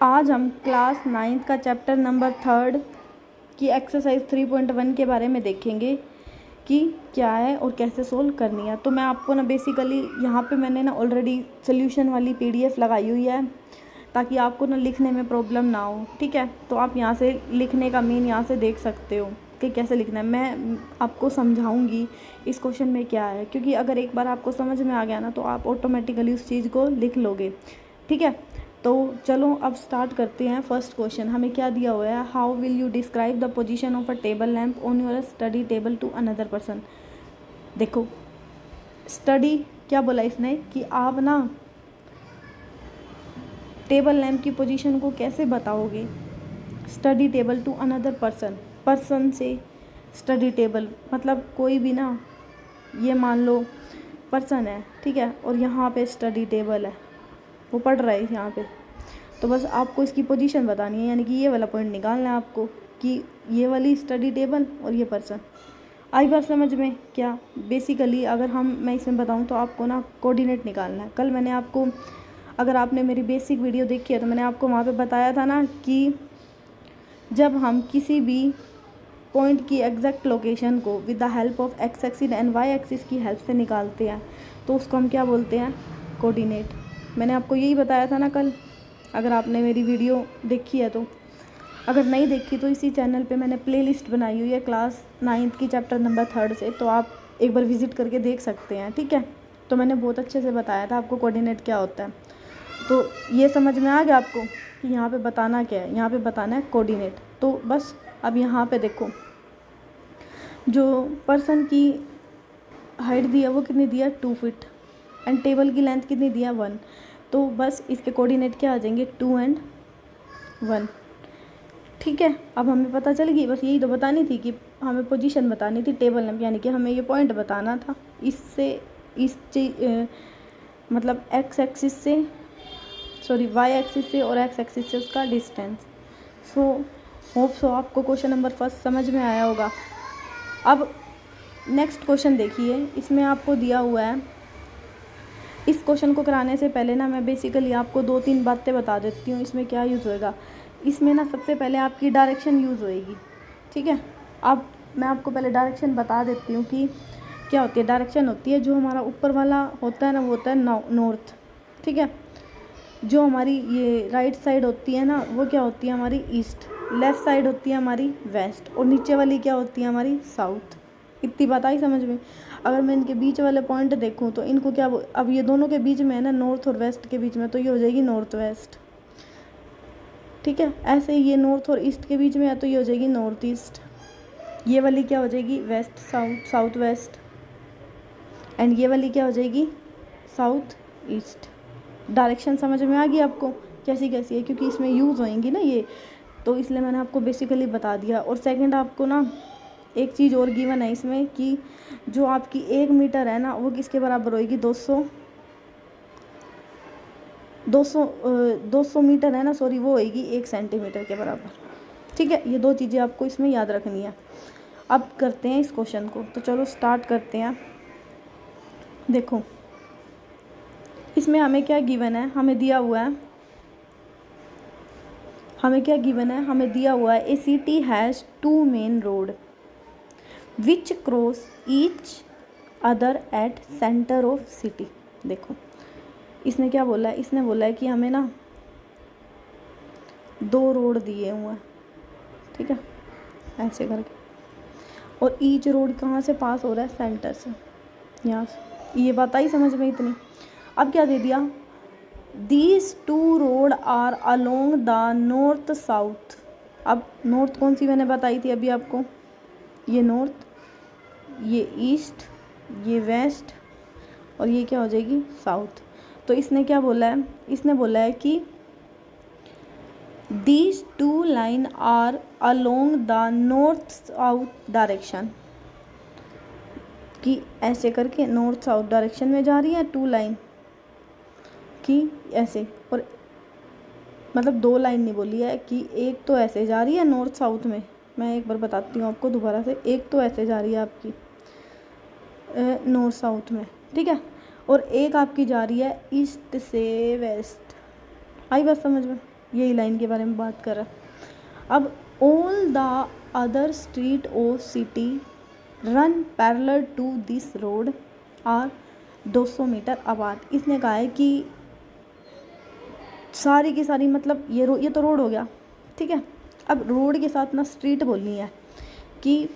आज हम class 9th का चैप्टर नंबर 3 की एक्सरसाइज 3.1 के बारे में देखेंगे कि क्या है और कैसे सोल्व करनी है। तो मैं आपको ना बेसिकली यहाँ पे मैंने ना ऑलरेडी सोल्यूशन वाली PDF लगाई हुई है ताकि आपको ना लिखने में प्रॉब्लम ना हो। ठीक है, तो आप यहाँ से लिखने का मीन यहाँ से देख सकते हो कि कैसे लिखना है। मैं आपको समझाऊंगी इस क्वेश्चन में क्या है, क्योंकि अगर एक बार आपको समझ में आ गया ना तो आप ऑटोमेटिकली उस चीज़ को लिख लोगे। ठीक है, तो चलो अब स्टार्ट करते हैं। फर्स्ट क्वेश्चन हमें क्या दिया हुआ है, how will you describe the position of a table lamp on your study table to another person. देखो स्टडी क्या बोला इसने कि आप ना टेबल लैम्प की पोजीशन को कैसे बताओगे। Study table to another person, person से स्टडी टेबल मतलब कोई भी ना, ये मान लो पर्सन है, ठीक है, और यहाँ पे स्टडी टेबल है, वो पढ़ रहा है यहाँ पे। तो बस आपको इसकी पोजीशन बतानी है, यानी कि ये वाला पॉइंट निकालना है आपको कि ये वाली स्टडी टेबल और ये पर्सन। आई बात समझ में क्या। बेसिकली अगर मैं इसमें बताऊँ तो आपको ना कोऑर्डिनेट निकालना है। कल मैंने आपको, अगर आपने मेरी बेसिक वीडियो देखी है तो मैंने आपको वहाँ पे बताया था ना कि जब हम किसी भी पॉइंट की एग्जैक्ट लोकेशन को with the help of X axis and Y axis की हेल्प से निकालते हैं तो उसको हम क्या बोलते हैं, कोऑर्डिनेट। मैंने आपको यही बताया था ना कल, अगर आपने मेरी वीडियो देखी है तो। अगर नहीं देखी तो इसी चैनल पे मैंने प्लेलिस्ट बनाई हुई है क्लास 9th की चैप्टर नंबर 3 से, तो आप एक बार विज़िट करके देख सकते हैं। ठीक है, तो मैंने बहुत अच्छे से बताया था आपको कोऑर्डिनेट क्या होता है। तो ये समझ में आ गया आपको कि यहाँ पे बताना क्या है, यहाँ पे बताना है कोऑर्डिनेट। तो बस अब यहाँ पे देखो, जो पर्सन की हाइट दी है वो कितनी दिया 2 फीट एंड टेबल की लेंथ कितनी दिया 1। तो बस इसके कोऑर्डिनेट क्या आ जाएंगे 2 एंड 1। ठीक है, अब हमें पता चल गई। बस यही तो बतानी थी कि हमें पोजीशन बतानी थी टेबल लैम्प, यानी कि हमें ये पॉइंट बताना था। इससे इस मतलब एक्स एक्सिस से, सॉरी वाई एक्सिस से और एक्स एक्सिस से उसका डिस्टेंस। सो होप सो आपको क्वेश्चन नंबर 1 समझ में आया होगा। अब नेक्स्ट क्वेश्चन देखिए, इसमें आपको दिया हुआ है। इस क्वेश्चन को कराने से पहले ना मैं बेसिकली आपको 2-3 बातें बता देती हूँ इसमें क्या यूज़ होएगा। इसमें ना सबसे पहले आपकी डायरेक्शन यूज़ होएगी। ठीक है, अब मैं आपको पहले डायरेक्शन बता देती हूँ कि क्या होती है। डायरेक्शन होती है, जो हमारा ऊपर वाला होता है ना वो होता है नॉर्थ। ठीक है, जो हमारी ये राइट साइड होती है ना वो क्या होती है हमारी ईस्ट, लेफ़्ट साइड होती है हमारी वेस्ट, और नीचे वाली क्या होती है हमारी साउथ। इतनी बात आई समझ में। अगर मैं इनके बीच वाले पॉइंट देखूं तो इनको क्या, अब ये दोनों के बीच में है ना, नॉर्थ और वेस्ट के बीच में, तो ये हो जाएगी नॉर्थ वेस्ट। ठीक है, ऐसे ही ये नॉर्थ और ईस्ट के बीच में है तो ये हो जाएगी नॉर्थ ईस्ट। ये वाली क्या हो जाएगी west south, south west, and ये वाली क्या हो जाएगी साउथ ईस्ट। डायरेक्शन समझ में आ गई आपको कैसी कैसी है, क्योंकि इसमें यूज़ होएंगी ना ये, तो इसलिए मैंने आपको बेसिकली बता दिया। और सेकंड आपको ना एक चीज़ और गिवन है इसमें कि जो आपकी 1 मीटर है ना वो किसके बराबर होएगी 200 मीटर है ना, सॉरी, वो होएगी 1 सेंटीमीटर के बराबर। ठीक है, ये 2 चीज़ें आपको इसमें याद रखनी है। अब करते हैं इस क्वेश्चन को, तो चलो स्टार्ट करते हैं। देखो इसमें हमें क्या गिवन है, हमें दिया हुआ है, हमें दिया हुआ है a city has 2 main road which cross each other at centre of city. देखो इसने क्या बोला है, इसने बोला है कि हमें ना 2 रोड दिए हुए हैं, ठीक है, ऐसे करके, और ईच रोड कहाँ से पास हो रहा है, सेंटर से, यहाँ से। ये बात आई समझ में इतनी। अब क्या दे दिया, these 2 road are along the north south. अब नॉर्थ कौन सी मैंने बताई थी अभी आपको, ये नॉर्थ, ये ईस्ट, ये वेस्ट, और ये क्या हो जाएगी साउथ। तो इसने क्या बोला है, इसने बोला है कि these 2 line are along the north south direction, कि ऐसे करके नॉर्थ साउथ डायरेक्शन में जा रही है 2 लाइन कि ऐसे, और मतलब 2 लाइन नहीं बोली है कि एक तो ऐसे जा रही है नॉर्थ साउथ में, मैं एक बार बताती हूँ आपको दोबारा से। एक तो ऐसे जा रही है आपकी नॉर्थ साउथ में, ठीक है, और एक आपकी जा रही है ईस्ट से वेस्ट। आई बात समझ में। यही लाइन के बारे में बात कर रहा है। अब all the other street of city run parallel to this road are 200 metre apart. इसने कहा है कि सारी की सारी, मतलब ये तो रोड हो गया, ठीक है। अब रोड के साथ ना स्ट्रीट बोलनी है कि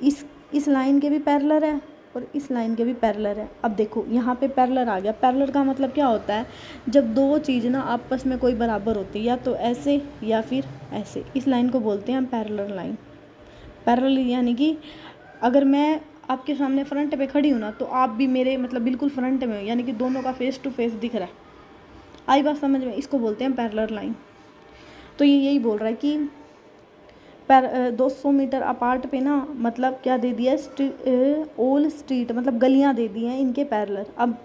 इस लाइन के भी पैरेलल है और इस लाइन के भी पैरेलल है। अब देखो यहाँ पे पैरेलल आ गया। पैरेलल का मतलब क्या होता है, जब दो चीज़ ना आपस में कोई बराबर होती है, या तो ऐसे या फिर ऐसे, इस लाइन को बोलते हैं हम पैरेलल लाइन। पैरेलल यानी कि अगर मैं आपके सामने फ्रंट पे खड़ी हूँ ना, तो आप भी मेरे मतलब बिल्कुल फ्रंट में हो, यानी कि दोनों का फेस टू फेस दिख रहा है। आई बात समझ में? इसको बोलते हैं पैरेलल लाइन। तो ये यही बोल रहा है कि 200 मीटर अपार्ट पे ना, मतलब क्या दे दिया, ऑल स्ट्रीट मतलब गलियां दे दी हैं इनके पैरेलल। अब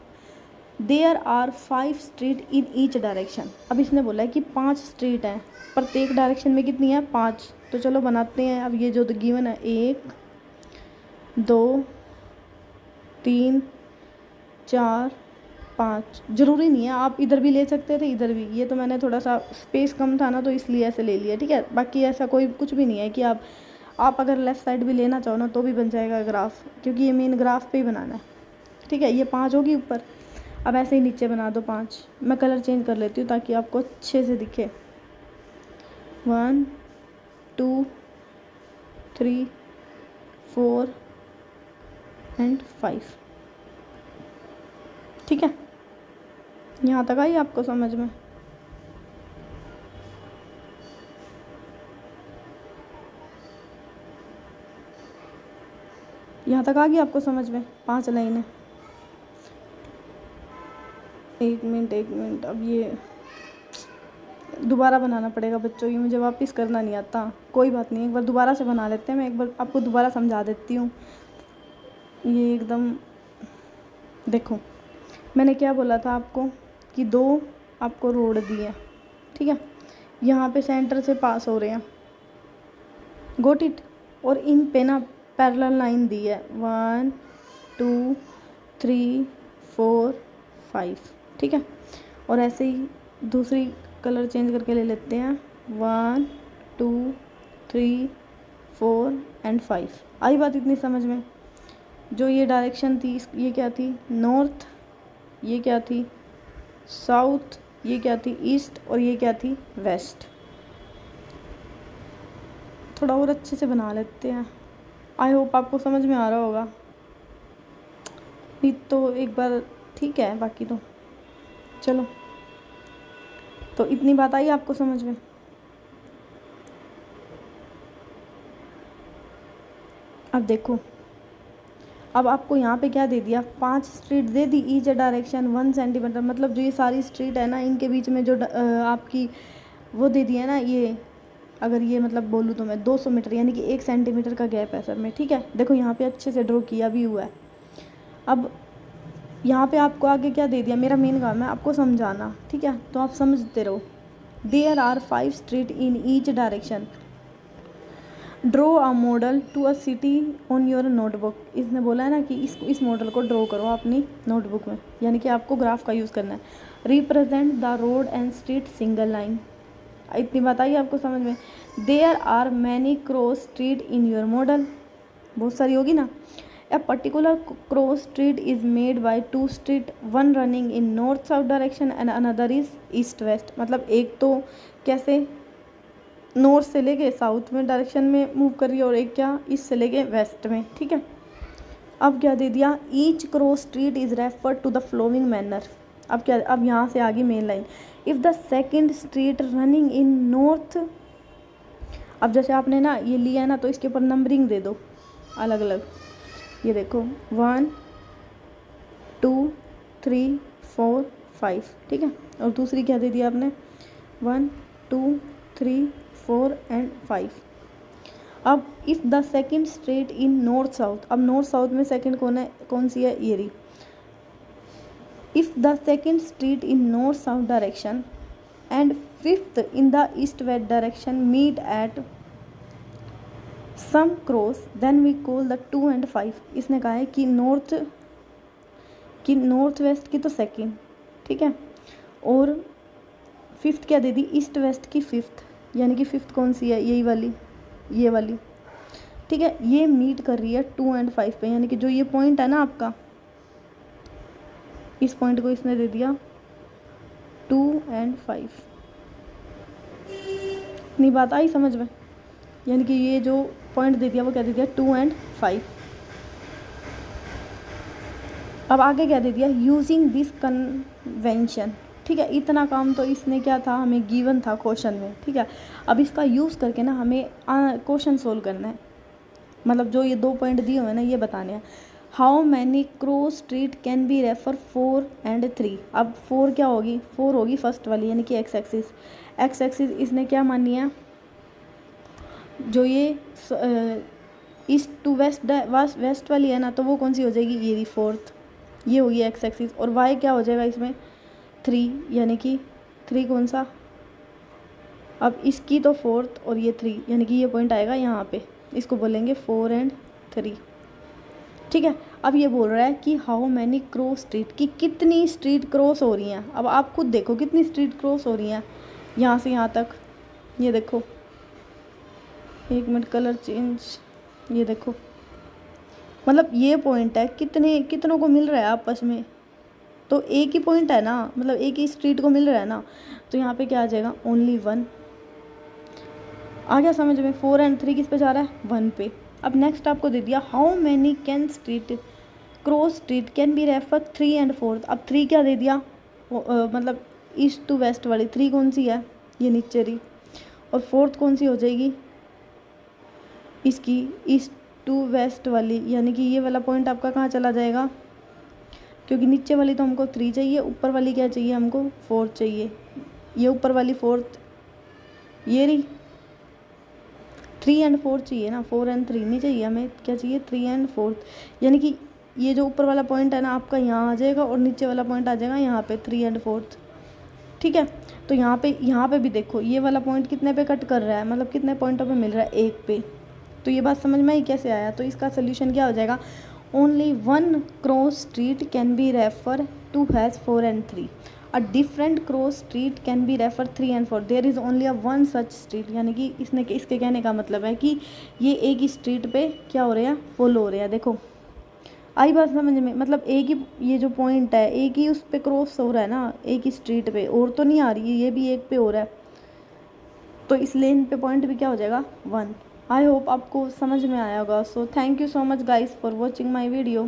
there are 5 street in each direction. अब इसने बोला है कि 5 स्ट्रीट हैं, प्रत्येक डायरेक्शन में कितनी है, 5। तो चलो बनाते हैं। अब ये जो गिवन है 1 2 3 4 5, ज़रूरी नहीं है, आप इधर भी ले सकते थे, इधर भी। ये तो मैंने थोड़ा सा स्पेस कम था ना, तो इसलिए ऐसे ले लिया, ठीक है। बाकी ऐसा कोई कुछ भी नहीं है कि आप अगर लेफ़्ट साइड भी लेना चाहो ना तो भी बन जाएगा ग्राफ, क्योंकि ये मेन ग्राफ पे ही बनाना है, ठीक है। ये 5 होगी ऊपर। अब ऐसे ही नीचे बना दो 5। मैं कलर चेंज कर लेती हूँ ताकि आपको अच्छे से दिखे। 1 2 3 4 एंड 5, ठीक है। यहाँ तक आई आपको समझ में? यहाँ तक आ गई आपको समझ में? 5 लाइनें। एक मिनट, अब ये दोबारा बनाना पड़ेगा बच्चों, ये मुझे वापस करना नहीं आता। कोई बात नहीं, एक बार दोबारा से बना लेते हैं। मैं एक बार आपको दोबारा समझा देती हूँ। ये एकदम देखो, मैंने क्या बोला था आपको कि 2 आपको रोड दी है, ठीक है। यहाँ पे सेंटर से पास हो रहे हैं, गोट इट। और इन पे ना पैरेलल लाइन दी है 1 2 3 4 5, ठीक है। और ऐसे ही दूसरी कलर चेंज करके ले लेते हैं 1 2 3 4 एंड 5। आई बात इतनी समझ में? जो ये डायरेक्शन थी, ये क्या थी, नॉर्थ, ये क्या थी, साउथ, ये क्या थी, ईस्ट, और ये क्या थी, वेस्ट। थोड़ा और अच्छे से बना लेते हैं। आई होप आपको समझ में आ रहा होगा। नहीं तो एक बार ठीक है, बाकी तो चलो। तो इतनी बात आई आपको समझ में? अब देखो, अब आपको यहाँ पे क्या दे दिया, 5 स्ट्रीट दे दी, ईच डायरेक्शन 1 सेंटीमीटर। मतलब जो ये सारी स्ट्रीट है ना, इनके बीच में जो आपकी वो दे दिया है ना, ये अगर ये मतलब बोलूँ तो मैं 200 मीटर, यानी कि 1 सेंटीमीटर का गैप है सर में, ठीक है। देखो यहाँ पे अच्छे से ड्रॉ किया भी हुआ है। अब यहाँ पे आपको आगे क्या दे दिया, मेरा मेन काम है आपको समझाना, ठीक है। तो आप समझते रहो। There are 5 street in each direction, draw a model to a city on your notebook. इसने बोला है ना कि इस मॉडल को ड्रॉ करो अपनी नोटबुक में, यानी कि आपको ग्राफ का यूज़ करना है। Represent the road and street single line. इतनी बात आई आपको समझ में? There are many cross street in your model, बहुत सारी होगी ना। A particular cross street is made by 2 street, one running in north south direction and another is east west। मतलब एक तो कैसे नॉर्थ से लेके साउथ में डायरेक्शन में मूव कर रही है, और एक क्या ईस्ट से लेके वेस्ट में, ठीक है। अब क्या दे दिया, each cross street is refer to the flowing manner. अब क्या, अब यहाँ से आगे main line. If the second street running in north, अब जैसे आपने ना ये लिया है ना, तो इसके ऊपर नंबरिंग दे दो अलग अलग। ये देखो 1 2 3 4 5, ठीक है। और दूसरी क्या दे दिया आपने, 1 2 3 4 एंड 5। अब if the second straight in north south, अब नॉर्थ साउथ में सेकेंड कौन सी है, ये रही। If the second street in north south direction and fifth in the east west direction meet at some cross, then we call the 2 and 5। इसने कहा है कि नॉर्थ वेस्ट की तो सेकेंड, ठीक है, और फिफ्थ क्या दे दी, ईस्ट वेस्ट की फिफ्थ, यानी कि फिफ्थ कौन सी है, यही वाली, ये वाली, ठीक है। ये मीट कर रही है 2 एंड 5 पे, यानी कि जो ये पॉइंट है ना आपका, इस पॉइंट को इसने दे दिया 2 एंड 5। इतनी बात आई समझ में, यानी कि ये जो पॉइंट दे दिया वो क्या दे दिया, 2 एंड 5। अब आगे क्या दे दिया, यूजिंग दिस कन्वेंशन, ठीक है। इतना काम तो इसने क्या था, हमें गिवन था क्वेश्चन में, ठीक है। अब इसका यूज़ करके ना हमें क्वेश्चन सोल्व करना है, मतलब जो ये 2 पॉइंट दिए हुए हैं ना ये बताने हैं। How many cross street can be refer 4 and 3। अब 4 क्या होगी, 4 होगी फर्स्ट वाली, यानी कि एक्स एक्सिस। एक्स एक्सिस इसने क्या मानी है, जो ये ईस्ट टू वेस्ट वेस्ट वाली है ना, तो वो कौन सी हो जाएगी, ये भी फोर्थ, ये होगी एक्स एक्सिस। और वाई क्या हो जाएगा इसमें, 3, यानी कि 3 कौन सा, अब इसकी तो फोर्थ और ये 3, यानी कि ये पॉइंट आएगा यहाँ पे, इसको बोलेंगे 4 एंड 3, ठीक है। अब ये बोल रहा है कि हाउ मैनी क्रॉस स्ट्रीट, की कितनी स्ट्रीट क्रॉस हो रही हैं। अब आप खुद देखो कितनी स्ट्रीट क्रॉस हो रही हैं यहाँ से यहाँ तक, ये देखो, 1 मिनट कलर चेंज, ये देखो, मतलब ये पॉइंट है, कितनों को मिल रहा है आपस में, तो एक ही पॉइंट है ना, मतलब एक ही स्ट्रीट को मिल रहा है ना, तो यहाँ पे क्या आ जाएगा, ओनली 1। आ गया समझ में, 4 एंड 3 किस पे जा रहा है, 1 पे। अब नेक्स्ट आपको दे दिया, how many can street cross street can be refer 3 and 4। अब 3 क्या दे दिया, मतलब ईस्ट टू वेस्ट वाली 3 कौन सी है, ये नीचे रही, और फोर्थ कौन सी हो जाएगी इसकी, ईस्ट टू वेस्ट वाली, यानी कि ये वाला पॉइंट आपका कहाँ चला जाएगा, क्योंकि नीचे वाली तो हमको 3 चाहिए, ऊपर वाली क्या चाहिए हमको, 4 चाहिए। ये ऊपर वाली फोर्थ, ये रही, 3 एंड 4 चाहिए ना, 4 एंड 3 नहीं चाहिए हमें, क्या चाहिए, 3 एंड 4, यानी कि ये जो ऊपर वाला पॉइंट है ना आपका यहाँ आ जाएगा, और नीचे वाला पॉइंट आ जाएगा यहाँ पे 3 एंड 4, ठीक है। तो यहाँ पे भी देखो, ये वाला पॉइंट कितने पे कट कर रहा है, मतलब कितने पॉइंटों पे मिल रहा है, 1 पे। तो ये बात समझ में आई कैसे आया, तो इसका सोल्यूशन क्या हो जाएगा, only 1 cross street can be refer to has 4 and 3, a different cross street can be refer 3 and 4, there is only a 1 such street, यानी कि इसके कहने का मतलब है कि ये एक ही स्ट्रीट पे क्या हो रहे हैं, फॉलो हो रहे हैं। देखो आई बात समझ में, मतलब एक ही ये जो पॉइंट है एक ही उस पे क्रॉस हो रहा है ना, एक ही स्ट्रीट पे, और तो नहीं आ रही है, ये भी एक पे हो रहा है, तो इस लेन पे पॉइंट भी क्या हो जाएगा, 1। आई होप आपको समझ में आया होगा। So thank you so much guys for watching my video.